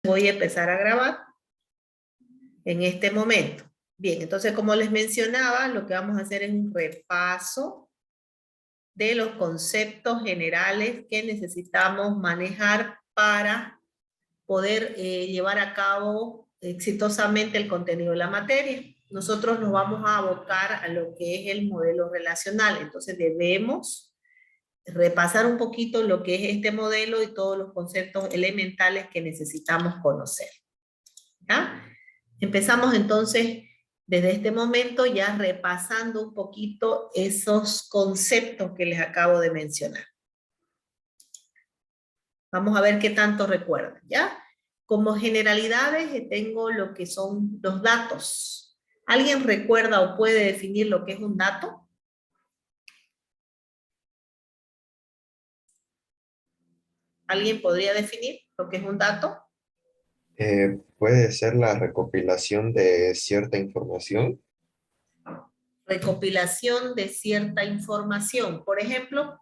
Voy a empezar a grabar en este momento. Bien, entonces como les mencionaba, lo que vamos a hacer es un repaso de los conceptos generales que necesitamos manejar para poder llevar a cabo exitosamente el contenido de la materia. Nosotros nos vamos a abocar a lo que es el modelo relacional, entonces debemos repasar un poquito lo que es este modelo y todos los conceptos elementales que necesitamos conocer. ¿Ya? Empezamos entonces desde este momento ya repasando un poquito esos conceptos que les acabo de mencionar. Vamos a ver qué tanto recuerdan, ¿ya? Como generalidades tengo lo que son los datos. ¿Alguien recuerda o puede definir lo que es un dato? ¿Alguien podría definir lo que es un dato? Puede ser la recopilación de cierta información. Recopilación de cierta información. Por ejemplo,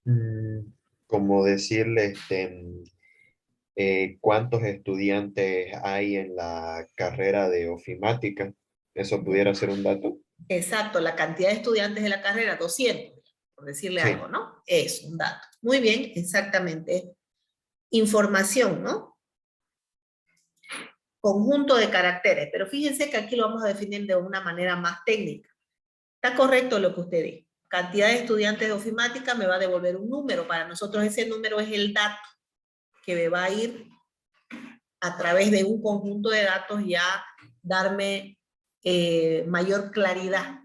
Mm, Como decirle, cuántos estudiantes hay en la carrera de ofimática. Eso pudiera ser un dato. exacto, la cantidad de estudiantes de la carrera, 200, por decirle algo, Sí, ¿no? Es un dato. Muy bien, exactamente. Información, ¿no? Conjunto de caracteres, pero fíjense que aquí lo vamos a definir de una manera más técnica. Está correcto lo que usted dice. Cantidad de estudiantes de ofimática me va a devolver un número. Para nosotros ese número es el dato que me va a ir a través de un conjunto de datos ya darme mayor claridad.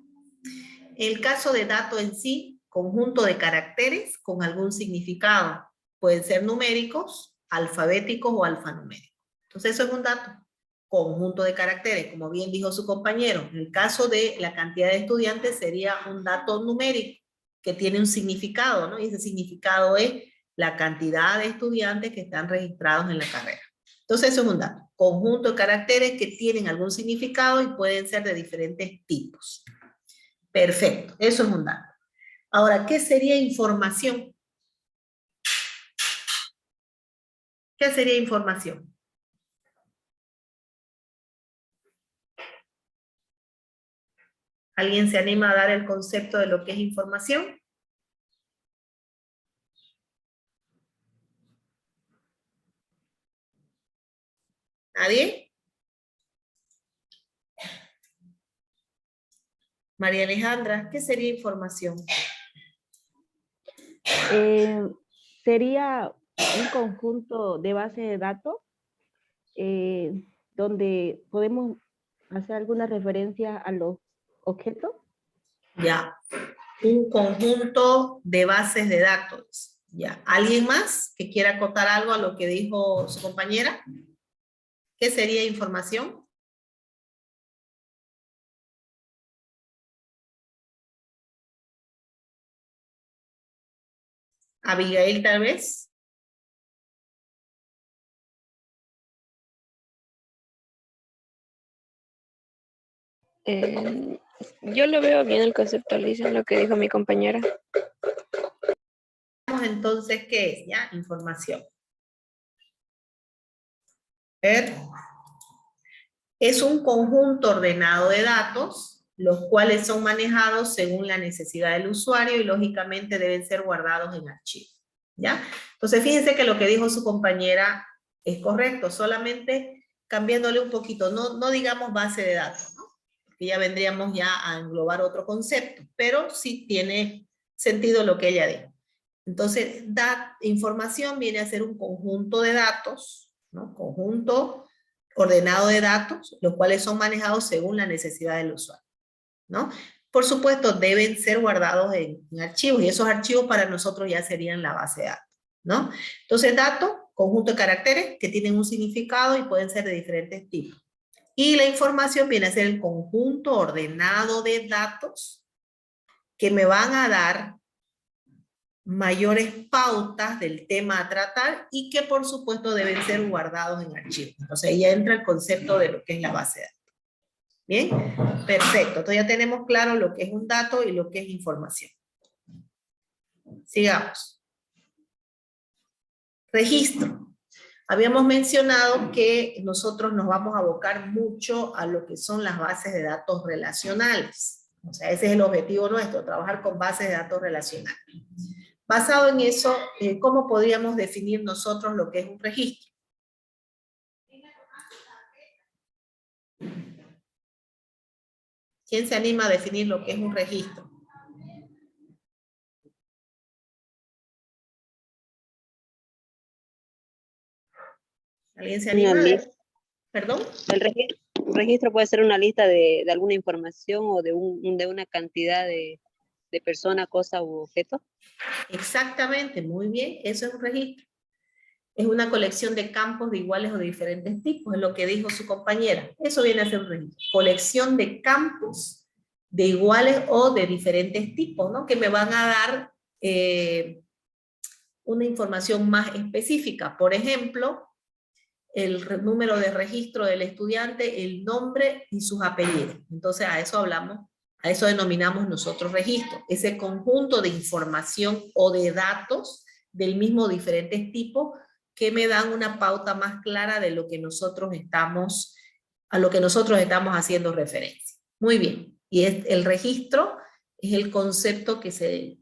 El caso de dato en sí, conjunto de caracteres con algún significado. Pueden ser numéricos, alfabéticos o alfanuméricos. Entonces eso es un dato. Conjunto de caracteres, como bien dijo su compañero. En el caso de la cantidad de estudiantes sería un dato numérico que tiene un significado, ¿no? Y ese significado es la cantidad de estudiantes que están registrados en la carrera. Entonces eso es un dato. Conjunto de caracteres que tienen algún significado y pueden ser de diferentes tipos. Perfecto, eso es un dato. Ahora, ¿qué sería información? ¿Qué sería información? ¿Alguien se anima a dar el concepto de lo que es información? ¿Nadie? María Alejandra, ¿qué sería información? Eh, Sería un conjunto de base de datos donde podemos hacer alguna referencia a los objetos. Ya, un conjunto de bases de datos. Ya, ¿alguien más que quiera acotar algo a lo que dijo su compañera? ¿Qué sería información? Abigail, tal vez. Yo lo veo bien el conceptualizo en lo que dijo mi compañera. Entonces, ¿qué es? Ya, información. ¿Ver? Es un conjunto ordenado de datos, los cuales son manejados según la necesidad del usuario y lógicamente deben ser guardados en archivo. ¿Ya? Entonces, fíjense que lo que dijo su compañera es correcto, solamente cambiándole un poquito, no digamos base de datos, ¿no? Porque ya vendríamos ya a englobar otro concepto, pero sí tiene sentido lo que ella dijo. Entonces, información viene a ser un conjunto de datos, ¿no? Conjunto ordenado de datos, los cuales son manejados según la necesidad del usuario, ¿no? Por supuesto, deben ser guardados en archivos, y esos archivos para nosotros ya serían la base de datos, ¿no? Entonces, datos, conjunto de caracteres que tienen un significado y pueden ser de diferentes tipos. Y la información viene a ser el conjunto ordenado de datos que me van a dar mayores pautas del tema a tratar y que por supuesto deben ser guardados en archivos. Entonces ahí ya entra el concepto de lo que es la base de datos. Bien, perfecto. Entonces ya tenemos claro lo que es un dato y lo que es información. Sigamos. Registro. Habíamos mencionado que nosotros nos vamos a abocar mucho a lo que son las bases de datos relacionales. O sea, ese es el objetivo nuestro, trabajar con bases de datos relacionales. Basado en eso, ¿cómo podríamos definir nosotros lo que es un registro? ¿Quién se anima a definir lo que es un registro? ¿Alguien se anima? ¿Perdón? Un registro puede ser una lista de alguna información o de una cantidad de personas, cosas u objetos. Exactamente, muy bien, eso es un registro. Es una colección de campos de iguales o de diferentes tipos, es lo que dijo su compañera. Eso viene a ser un registro. Colección de campos de iguales o de diferentes tipos, ¿no? Que me van a dar una información más específica. Por ejemplo, el número de registro del estudiante, el nombre y sus apellidos. Entonces a eso hablamos, a eso denominamos nosotros registro. Ese conjunto de información o de datos del mismo diferentes tipos que me dan una pauta más clara de lo que nosotros estamos, a lo que nosotros estamos haciendo referencia. Muy bien. Y el registro es el concepto que se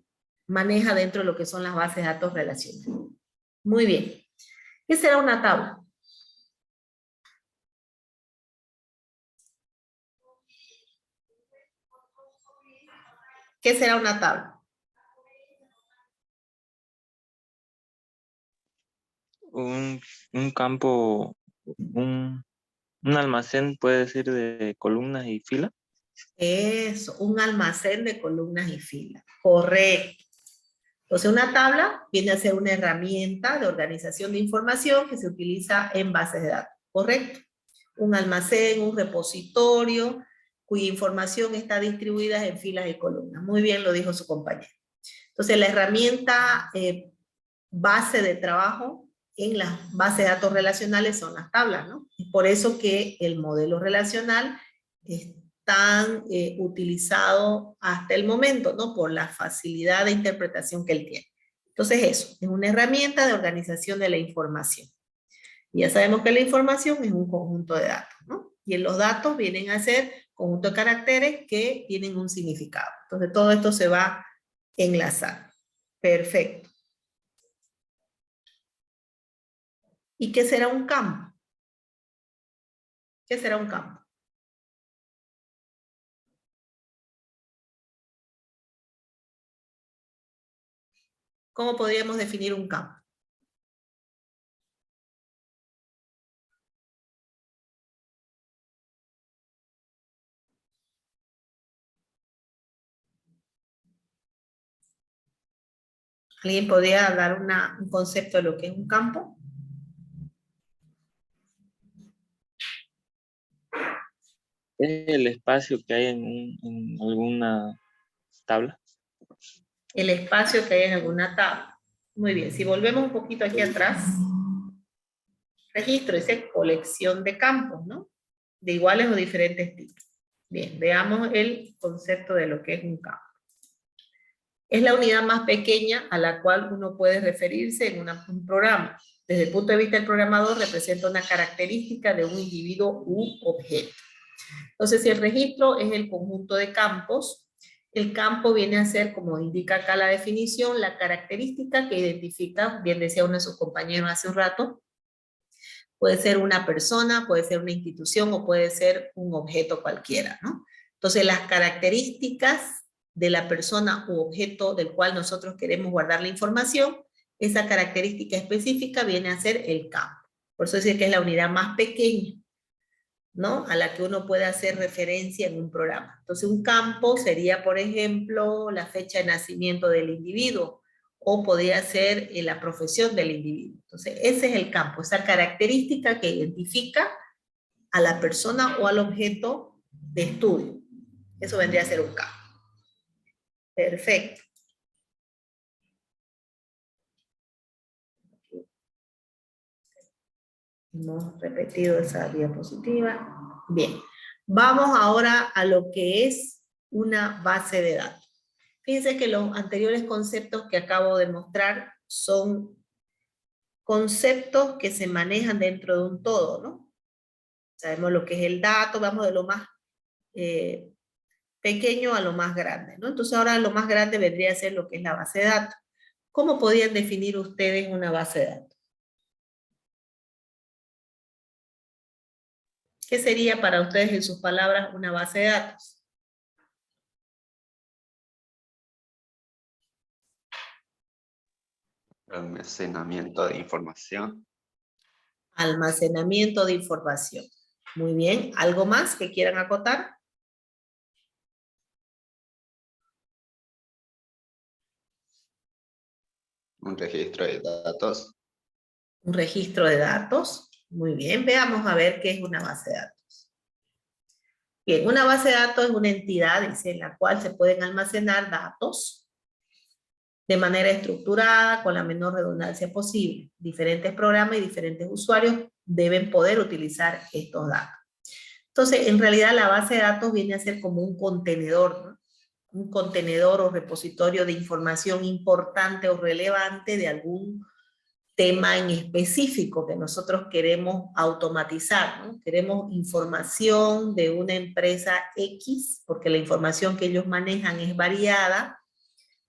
maneja dentro de lo que son las bases de datos relacionales. Muy bien. ¿Qué será una tabla? ¿Qué será una tabla? Un campo, un almacén puede decir de columnas y filas. Eso, un almacén de columnas y filas. Correcto. Entonces una tabla viene a ser una herramienta de organización de información que se utiliza en bases de datos. Correcto. Un almacén, un repositorio, cuya información está distribuida en filas y columnas. Muy bien lo dijo su compañero. Entonces la herramienta base de trabajo en las bases de datos relacionales son las tablas, ¿no? Es por eso que el modelo relacional es tan utilizado hasta el momento, ¿no? Por la facilidad de interpretación que él tiene. Entonces eso, es una herramienta de organización de la información. Y ya sabemos que la información es un conjunto de datos, ¿no? Y en los datos vienen a ser conjunto de caracteres que tienen un significado. Entonces todo esto se va a enlazar. Perfecto. ¿Y qué será un campo? ¿Qué será un campo? ¿Cómo podríamos definir un campo? ¿Alguien podría dar un concepto de lo que es un campo? Es el espacio que hay en alguna tabla. El espacio que hay en alguna tabla. Muy bien, si volvemos un poquito aquí atrás, registro, dice colección de campos, ¿no? De iguales o diferentes tipos. Bien, veamos el concepto de lo que es un campo. Es la unidad más pequeña a la cual uno puede referirse en un programa. Desde el punto de vista del programador, representa una característica de un individuo u objeto. Entonces, si el registro es el conjunto de campos, el campo viene a ser, como indica acá la definición, la característica que identifica, bien decía uno de sus compañeros hace un rato, puede ser una persona, puede ser una institución o puede ser un objeto cualquiera, ¿no? Entonces, las características de la persona u objeto del cual nosotros queremos guardar la información, esa característica específica viene a ser el campo. Por eso decir que es la unidad más pequeña, ¿no? A la que uno puede hacer referencia en un programa. Entonces un campo sería, por ejemplo, la fecha de nacimiento del individuo, o podría ser la profesión del individuo. Entonces ese es el campo, esa característica que identifica a la persona o al objeto de estudio. Eso vendría a ser un campo. Perfecto. Hemos repetido esa diapositiva. Bien, vamos ahora a lo que es una base de datos. Fíjense que los anteriores conceptos que acabo de mostrar son conceptos que se manejan dentro de un todo, ¿no? Sabemos lo que es el dato, vamos de lo más pequeño a lo más grande, ¿no? Entonces ahora lo más grande vendría a ser lo que es la base de datos. ¿Cómo podrían definir ustedes una base de datos? ¿Qué sería para ustedes, en sus palabras, una base de datos? Almacenamiento de información. Almacenamiento de información. Muy bien. ¿Algo más que quieran acotar? Un registro de datos. Un registro de datos. Muy bien. Veamos a ver qué es una base de datos. Bien, una base de datos es una entidad, dice, en la cual se pueden almacenar datos de manera estructurada, con la menor redundancia posible. Diferentes programas y diferentes usuarios deben poder utilizar estos datos. Entonces, en realidad la base de datos viene a ser como un contenedor, ¿no? Un contenedor o repositorio de información importante o relevante de algún tema en específico que nosotros queremos automatizar, ¿no? Queremos información de una empresa X, porque la información que ellos manejan es variada,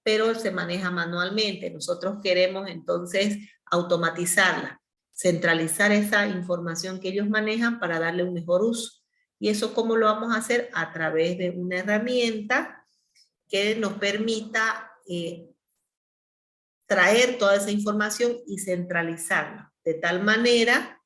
pero se maneja manualmente. Nosotros queremos entonces automatizarla, centralizar esa información que ellos manejan para darle un mejor uso. ¿Y eso cómo lo vamos a hacer? A través de una herramienta que nos permita traer toda esa información y centralizarla, de tal manera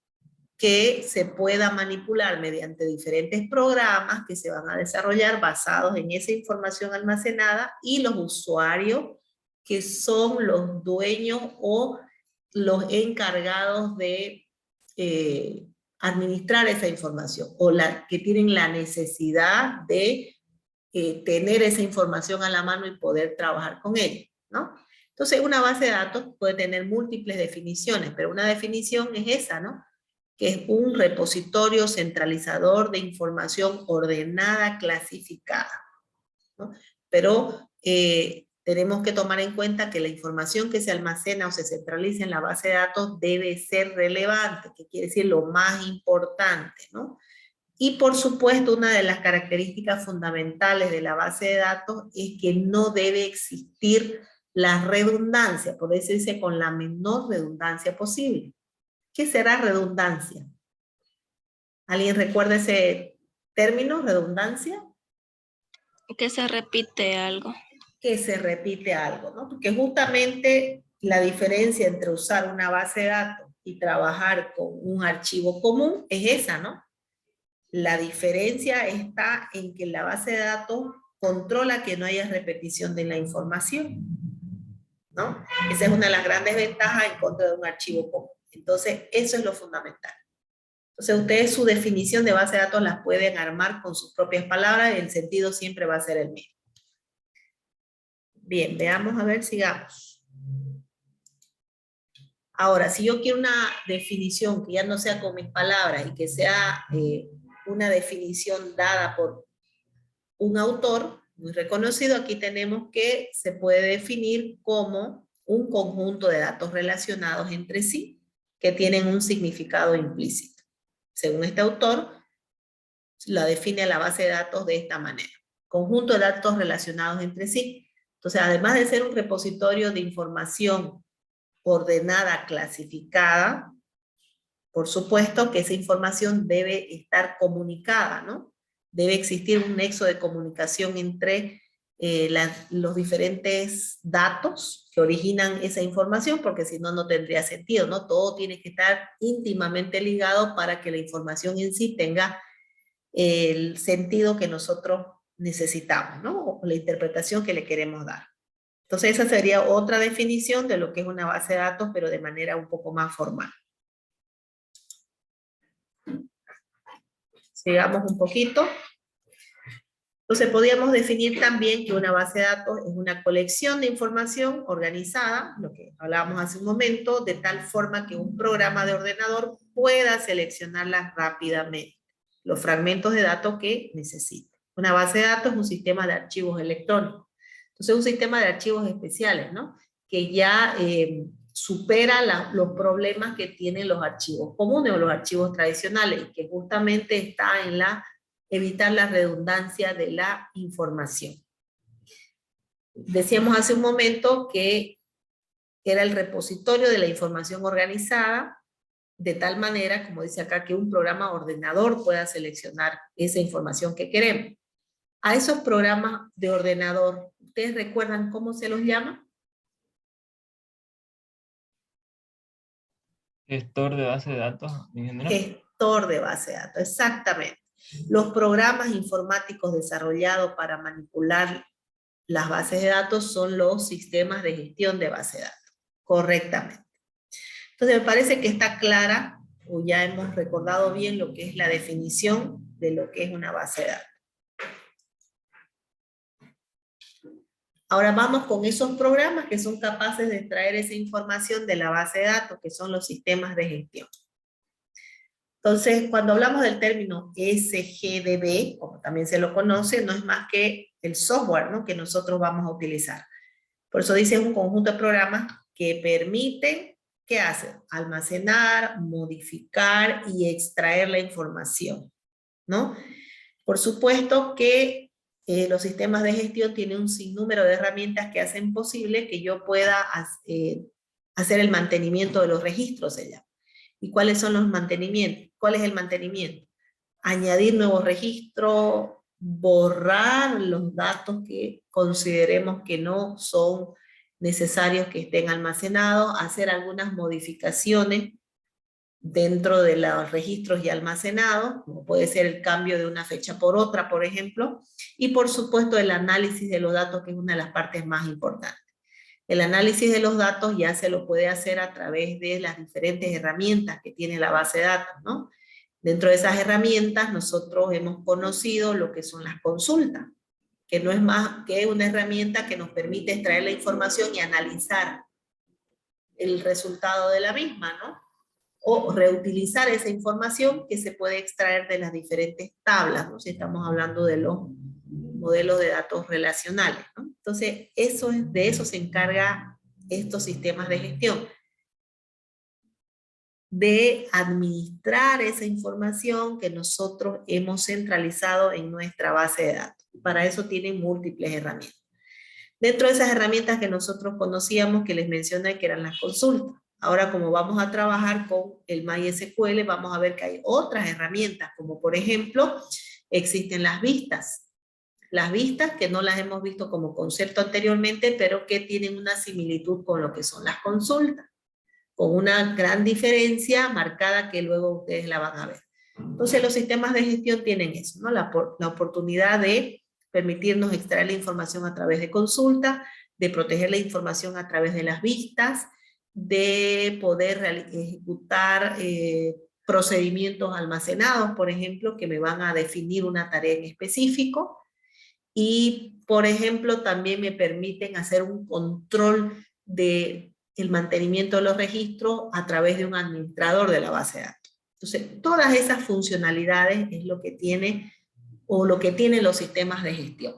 que se pueda manipular mediante diferentes programas que se van a desarrollar basados en esa información almacenada, y los usuarios que son los dueños o los encargados de administrar esa información, o que tienen la necesidad de tener esa información a la mano y poder trabajar con ella, ¿no? Entonces, una base de datos puede tener múltiples definiciones, pero una definición es esa, ¿no? Que es un repositorio centralizador de información ordenada, clasificada, ¿no? Pero tenemos que tomar en cuenta que la información que se almacena o se centraliza en la base de datos debe ser relevante, que quiere decir lo más importante, ¿no? Y por supuesto, una de las características fundamentales de la base de datos es que no debe existir la redundancia, por eso dice con la menor redundancia posible. ¿Qué será redundancia? ¿Alguien recuerda ese término, redundancia? Que se repite algo. Que se repite algo, ¿no? Porque justamente la diferencia entre usar una base de datos y trabajar con un archivo común es esa, ¿no? La diferencia está en que la base de datos controla que no haya repetición de la información, ¿no? Esa es una de las grandes ventajas en contra de un archivo común. Entonces, eso es lo fundamental. Entonces, ustedes su definición de base de datos las pueden armar con sus propias palabras y el sentido siempre va a ser el mismo. Bien, veamos, a ver, sigamos. Ahora, si yo quiero una definición que ya no sea con mis palabras y que sea una definición dada por un autor muy reconocido, aquí tenemos que se puede definir como un conjunto de datos relacionados entre sí que tienen un significado implícito. Según este autor, la define a la base de datos de esta manera: conjunto de datos relacionados entre sí. Entonces, además de ser un repositorio de información ordenada, clasificada, por supuesto que esa información debe estar comunicada, ¿no? Debe existir un nexo de comunicación entre los diferentes datos que originan esa información, porque si no, no tendría sentido, ¿no? Todo tiene que estar íntimamente ligado para que la información en sí tenga el sentido que nosotros necesitamos, ¿no? O la interpretación que le queremos dar. Entonces esa sería otra definición de lo que es una base de datos, pero de manera un poco más formal. Sigamos un poquito. Entonces podríamos definir también que una base de datos es una colección de información organizada, lo que hablábamos hace un momento, de tal forma que un programa de ordenador pueda seleccionarlas rápidamente, los fragmentos de datos que necesite. Una base de datos es un sistema de archivos electrónicos. Entonces, un sistema de archivos especiales, ¿no? Que ya supera los problemas que tienen los archivos comunes o los archivos tradicionales, y que justamente está en evitar la redundancia de la información. Decíamos hace un momento que era el repositorio de la información organizada, de tal manera, como dice acá, que un programa ordenador pueda seleccionar esa información que queremos. A esos programas de ordenador, ¿ustedes recuerdan cómo se los llama? Gestor de base de datos en general. Gestor de base de datos, exactamente. Los programas informáticos desarrollados para manipular las bases de datos son los sistemas de gestión de base de datos, correctamente. Entonces me parece que está clara, o ya hemos recordado bien lo que es la definición de lo que es una base de datos. Ahora vamos con esos programas que son capaces de extraer esa información de la base de datos, que son los sistemas de gestión. Entonces, cuando hablamos del término SGDB, como también se lo conoce, no es más que el software, ¿no?, que nosotros vamos a utilizar. Por eso dice, es un conjunto de programas que permiten, ¿qué hacen? Almacenar, modificar y extraer la información, ¿no? Por supuesto que los sistemas de gestión tienen un sinnúmero de herramientas que hacen posible que yo pueda hacer el mantenimiento de los registros allá. ¿Y cuáles son los mantenimientos? ¿Cuál es el mantenimiento? Añadir nuevos registros, borrar los datos que consideremos que no son necesarios que estén almacenados, hacer algunas modificaciones dentro de los registros ya almacenados, como puede ser el cambio de una fecha por otra, por ejemplo, y por supuesto el análisis de los datos, que es una de las partes más importantes. El análisis de los datos ya se lo puede hacer a través de las diferentes herramientas que tiene la base de datos, ¿no? Dentro de esas herramientas nosotros hemos conocido lo que son las consultas, que no es más que una herramienta que nos permite extraer la información y analizar el resultado de la misma, ¿no? O reutilizar esa información que se puede extraer de las diferentes tablas, ¿no? Si estamos hablando de los modelos de datos relacionales, ¿no? Entonces, de eso se encarga estos sistemas de gestión, de administrar esa información que nosotros hemos centralizado en nuestra base de datos. Para eso tienen múltiples herramientas. Dentro de esas herramientas que nosotros conocíamos, que les mencioné que eran las consultas, ahora como vamos a trabajar con el MySQL, vamos a ver que hay otras herramientas, como por ejemplo, existen las vistas. Las vistas que no las hemos visto como concepto anteriormente, pero que tienen una similitud con lo que son las consultas, con una gran diferencia marcada que luego ustedes la van a ver. Entonces los sistemas de gestión tienen eso, ¿no? La oportunidad de permitirnos extraer la información a través de consulta, de proteger la información a través de las vistas, de poder ejecutar procedimientos almacenados, por ejemplo, que me van a definir una tarea en específico, y, por ejemplo, también me permiten hacer un control del mantenimiento de los registros a través de un administrador de la base de datos. Entonces, todas esas funcionalidades es lo que tiene, o lo que tienen los sistemas de gestión.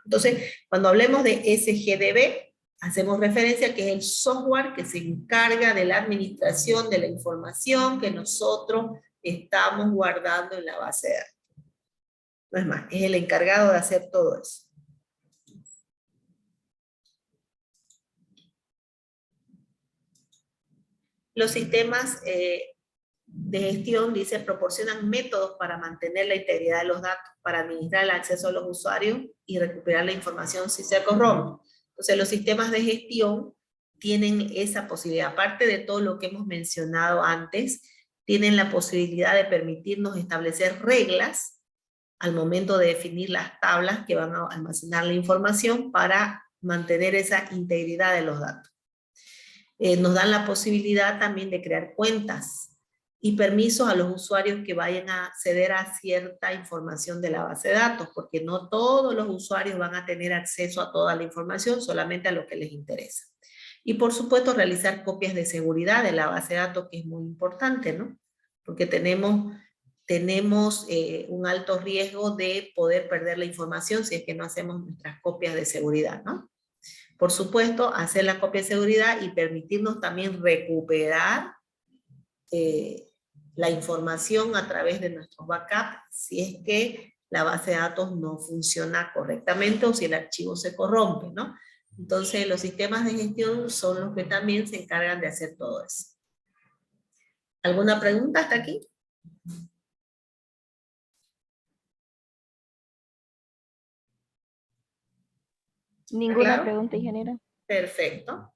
Entonces, cuando hablemos de SGDB, hacemos referencia a que es el software que se encarga de la administración de la información que nosotros estamos guardando en la base de datos. No es más, es el encargado de hacer todo eso. Los sistemas de gestión, dice, proporcionan métodos para mantener la integridad de los datos, para administrar el acceso a los usuarios y recuperar la información si se corrompe. Entonces los sistemas de gestión tienen esa posibilidad, aparte de todo lo que hemos mencionado antes, tienen la posibilidad de permitirnos establecer reglas al momento de definir las tablas que van a almacenar la información para mantener esa integridad de los datos. Nos dan la posibilidad también de crear cuentas y permisos a los usuarios que vayan a acceder a cierta información de la base de datos, porque no todos los usuarios van a tener acceso a toda la información, solamente a lo que les interesa. Y por supuesto realizar copias de seguridad de la base de datos, que es muy importante, ¿no? Porque tenemos un alto riesgo de poder perder la información si es que no hacemos nuestras copias de seguridad, ¿no? Por supuesto, hacer la copia de seguridad y permitirnos también recuperar la información a través de nuestros backups si es que la base de datos no funciona correctamente o si el archivo se corrompe, ¿no? Entonces, los sistemas de gestión son los que también se encargan de hacer todo eso. ¿Alguna pregunta hasta aquí? Ninguna ¿Claro? pregunta, ingeniera. Perfecto.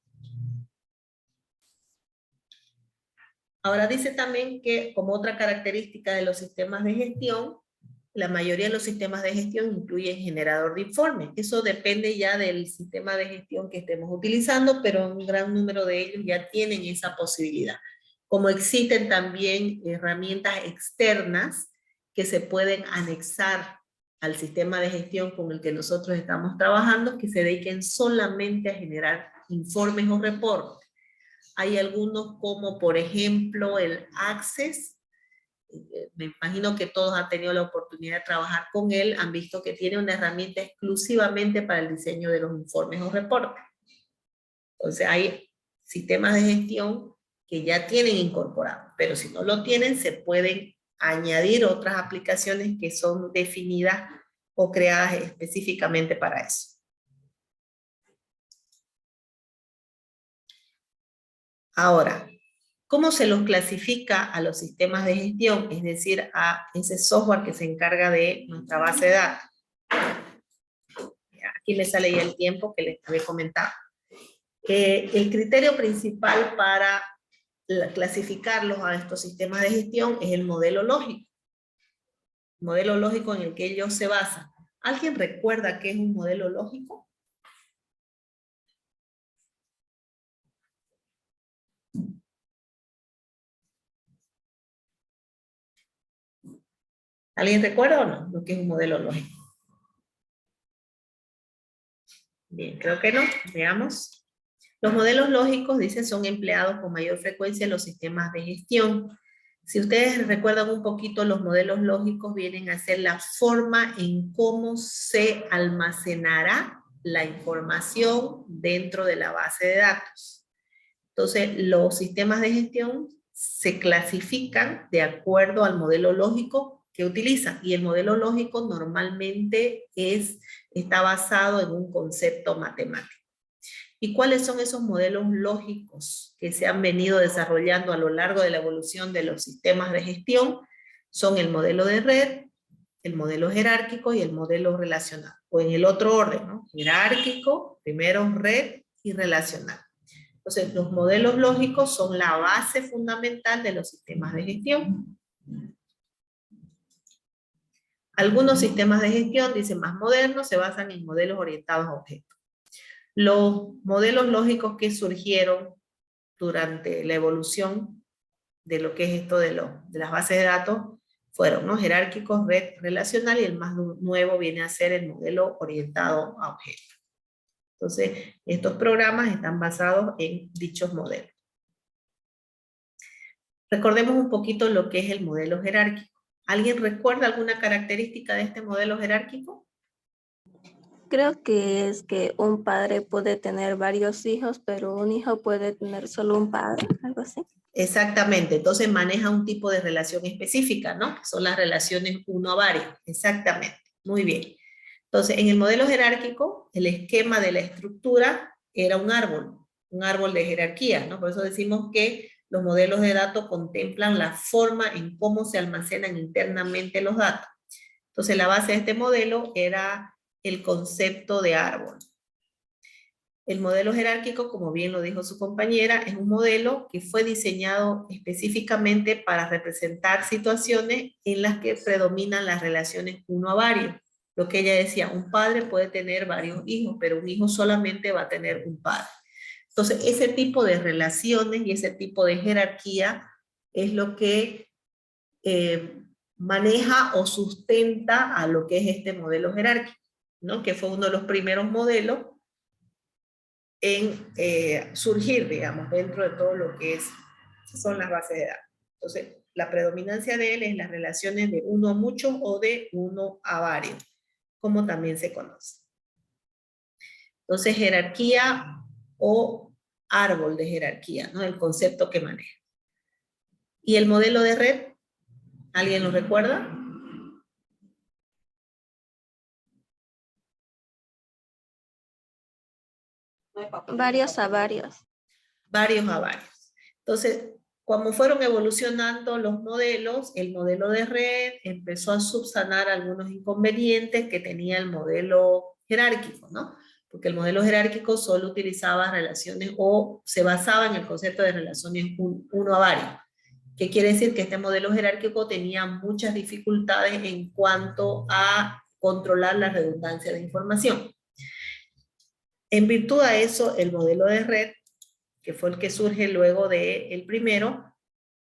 Ahora dice también que como otra característica de los sistemas de gestión, la mayoría de los sistemas de gestión incluyen generador de informes. Eso depende ya del sistema de gestión que estemos utilizando, pero un gran número de ellos ya tienen esa posibilidad. Como existen también herramientas externas que se pueden anexar al sistema de gestión con el que nosotros estamos trabajando, que se dediquen solamente a generar informes o reportes. Hay algunos como, por ejemplo, el Access. Me imagino que todos han tenido la oportunidad de trabajar con él, han visto que tiene una herramienta exclusivamente para el diseño de los informes o reportes. Entonces hay sistemas de gestión que ya tienen incorporado, pero si no lo tienen, se pueden añadir otras aplicaciones que son definidas o creadas específicamente para eso. Ahora, ¿cómo se los clasifica a los sistemas de gestión? Es decir, a ese software que se encarga de nuestra base de datos. Aquí me sale ya el tiempo que les había comentado. El criterio principal para clasificarlos a estos sistemas de gestión es el modelo lógico. Modelo lógico en el que ellos se basan. ¿Alguien recuerda qué es un modelo lógico? ¿Alguien recuerda o no lo que es un modelo lógico? Bien, creo que no. Veamos. Los modelos lógicos, dicen, son empleados con mayor frecuencia en los sistemas de gestión. Si ustedes recuerdan un poquito, los modelos lógicos vienen a ser la forma en cómo se almacenará la información dentro de la base de datos. Entonces, los sistemas de gestión se clasifican de acuerdo al modelo lógico que utilizan. Y el modelo lógico normalmente está basado en un concepto matemático. ¿Y cuáles son esos modelos lógicos que se han venido desarrollando a lo largo de la evolución de los sistemas de gestión? Son el modelo de red, el modelo jerárquico y el modelo relacional. O en el otro orden, ¿no? Jerárquico, primero red y relacional. Entonces, los modelos lógicos son la base fundamental de los sistemas de gestión. Algunos sistemas de gestión, dicen más modernos, se basan en modelos orientados a objetos. Los modelos lógicos que surgieron durante la evolución de lo que es esto de las bases de datos fueron, ¿no? Jerárquicos, red, relacional, y el más nuevo viene a ser el modelo orientado a objetos. Entonces, estos programas están basados en dichos modelos. Recordemos un poquito lo que es el modelo jerárquico. ¿Alguien recuerda alguna característica de este modelo jerárquico? Creo que es que un padre puede tener varios hijos, pero un hijo puede tener solo un padre, algo así. Exactamente, entonces maneja un tipo de relación específica, ¿no? Que son las relaciones uno a varios, exactamente, muy bien. Entonces, en el modelo jerárquico, el esquema de la estructura era un árbol de jerarquía, ¿no? Por eso decimos que los modelos de datos contemplan la forma en cómo se almacenan internamente los datos. Entonces, la base de este modelo era el concepto de árbol. El modelo jerárquico, como bien lo dijo su compañera, es un modelo que fue diseñado específicamente para representar situaciones en las que predominan las relaciones uno a varios. Lo que ella decía, un padre puede tener varios hijos, pero un hijo solamente va a tener un padre. Entonces, ese tipo de relaciones y ese tipo de jerarquía es lo que maneja o sustenta a lo que es este modelo jerárquico, ¿no? Que fue uno de los primeros modelos en surgir, digamos, dentro de todo lo que son las bases de datos. Entonces, la predominancia de él es las relaciones de uno a muchos o de uno a varios, como también se conoce. Entonces, jerarquía o árbol de jerarquía, ¿no? El concepto que maneja. ¿Y el modelo de red? ¿Alguien lo recuerda? Varios a varios. Varios a varios. Entonces, como fueron evolucionando los modelos, el modelo de red empezó a subsanar algunos inconvenientes que tenía el modelo jerárquico, ¿no? Porque el modelo jerárquico solo utilizaba relaciones o se basaba en el concepto de relaciones uno a varios. ¿Qué quiere decir? Que este modelo jerárquico tenía muchas dificultades en cuanto a controlar la redundancia de información. En virtud a eso, el modelo de red, que fue el que surge luego del primero,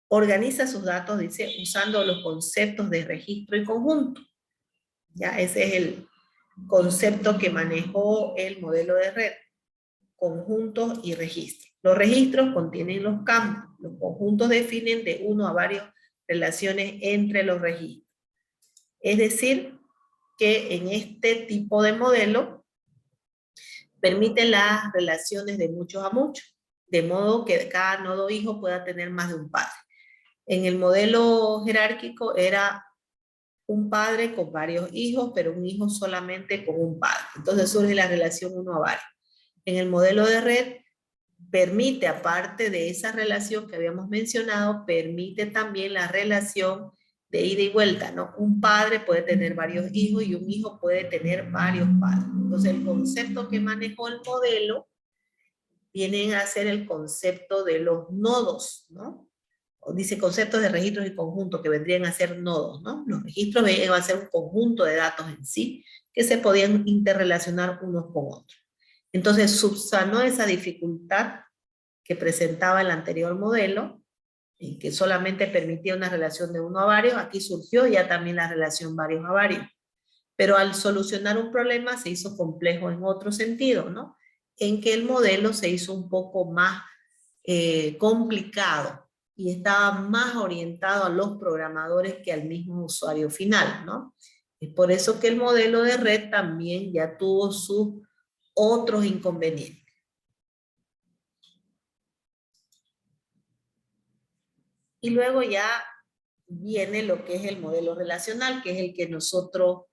organiza sus datos, dice, usando los conceptos de registro y conjunto. Ya, ese es el concepto que manejó el modelo de red, conjuntos y registros. Los registros contienen los campos, los conjuntos definen de uno a varias relaciones entre los registros. Es decir, que en este tipo de modelo permite las relaciones de muchos a muchos, de modo que cada nodo hijo pueda tener más de un padre. En el modelo jerárquico era un padre con varios hijos, pero un hijo solamente con un padre. Entonces surge la relación uno a varios. En el modelo de red permite, aparte de esa relación que habíamos mencionado, permite también la relación de ida y vuelta, ¿no? Un padre puede tener varios hijos y un hijo puede tener varios padres. Entonces el concepto que manejó el modelo viene a ser el concepto de los nodos, ¿no? O dice conceptos de registros y conjuntos que vendrían a ser nodos, ¿no? Los registros van a ser un conjunto de datos en sí que se podían interrelacionar unos con otros. Entonces subsanó esa dificultad que presentaba el anterior modelo, que solamente permitía una relación de uno a varios. Aquí surgió ya también la relación varios a varios. Pero al solucionar un problema se hizo complejo en otro sentido, ¿no? En que el modelo se hizo un poco más complicado y estaba más orientado a los programadores que al mismo usuario final, ¿no? Es por eso que el modelo de red también ya tuvo sus otros inconvenientes. Y luego ya viene lo que es el modelo relacional, que es el que nosotros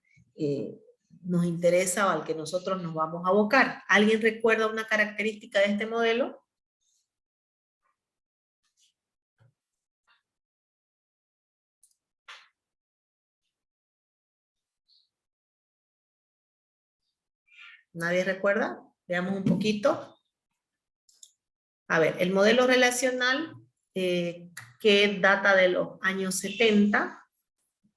nos interesa o al que nosotros nos vamos a abocar. ¿Alguien recuerda una característica de este modelo? ¿Nadie recuerda? Veamos un poquito. A ver, el modelo relacional que data de los años 70,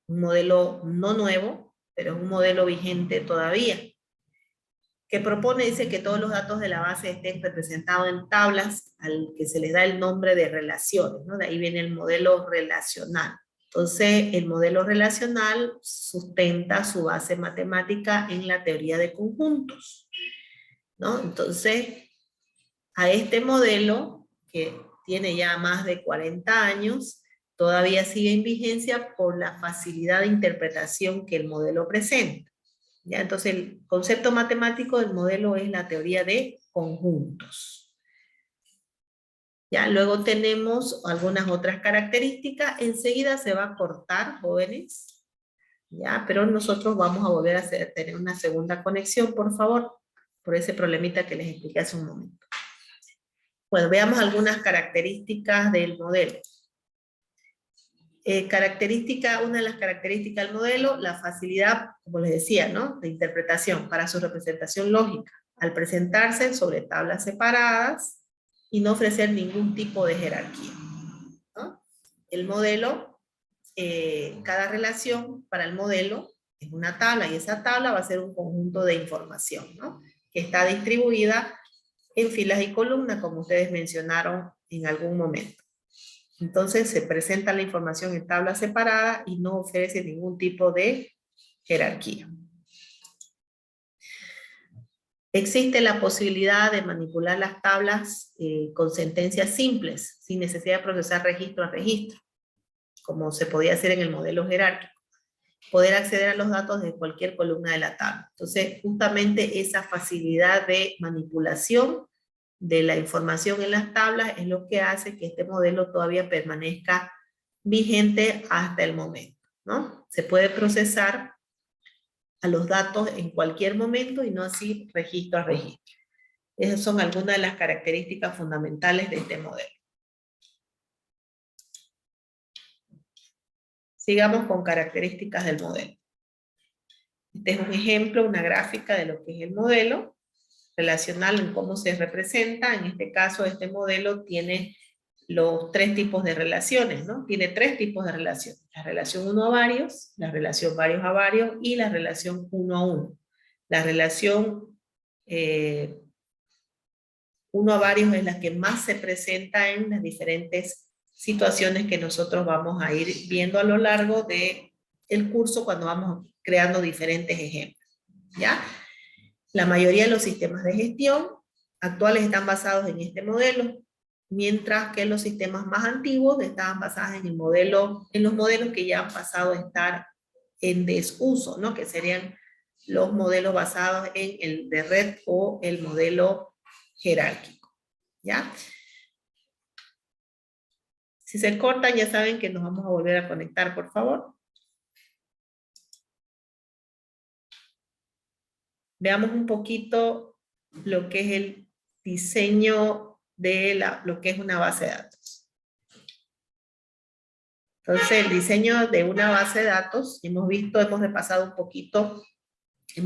un modelo no nuevo, pero es un modelo vigente todavía, que propone, dice que todos los datos de la base estén representados en tablas al que se les da el nombre de relaciones, ¿no? De ahí viene el modelo relacional. Entonces, el modelo relacional sustenta su base matemática en la teoría de conjuntos, ¿no? Entonces, a este modelo, que tiene ya más de 40 años, todavía sigue en vigencia por la facilidad de interpretación que el modelo presenta. ¿Ya? Entonces, el concepto matemático del modelo es la teoría de conjuntos. Ya, luego tenemos algunas otras características. Enseguida se va a cortar, jóvenes. Ya, pero nosotros vamos a volver a tener una segunda conexión, por favor, por ese problemita que les expliqué hace un momento. Bueno, veamos algunas características del modelo. Una de las características del modelo, la facilidad, como les decía, ¿no? De interpretación para su representación lógica, al presentarse sobre tablas separadas y no ofrecer ningún tipo de jerarquía, ¿no? El modelo, cada relación para el modelo es una tabla y esa tabla va a ser un conjunto de información, ¿no? Que está distribuida en filas y columnas, como ustedes mencionaron en algún momento. Entonces se presenta la información en tablas separadas y no ofrece ningún tipo de jerarquía. Existe la posibilidad de manipular las tablas con sentencias simples, sin necesidad de procesar registro a registro, como se podía hacer en el modelo jerárquico. poder acceder a los datos de cualquier columna de la tabla. Entonces, justamente esa facilidad de manipulación de la información en las tablas es lo que hace que este modelo todavía permanezca vigente hasta el momento, ¿no? Se puede procesar a los datos en cualquier momento y no así registro a registro. Esas son algunas de las características fundamentales de este modelo. Sigamos con características del modelo. Este es un ejemplo, una gráfica de lo que es el modelo relacional en cómo se representa. En este caso, este modelo tiene los tres tipos de relaciones, ¿no? Tiene tres tipos de relaciones. La relación uno a varios, la relación varios a varios y la relación uno a uno. La relación uno a varios es la que más se presenta en las diferentes situaciones que nosotros vamos a ir viendo a lo largo del curso cuando vamos creando diferentes ejemplos, ¿ya? La mayoría de los sistemas de gestión actuales están basados en este modelo, mientras que los sistemas más antiguos estaban basados en los modelos que ya han pasado a estar en desuso, ¿no? Que serían los modelos basados en el de red o el modelo jerárquico, ¿ya? Si se cortan, ya saben que nos vamos a volver a conectar, por favor. Veamos un poquito lo que es el diseño de lo que es una base de datos. Entonces, el diseño de una base de datos, hemos repasado un poquito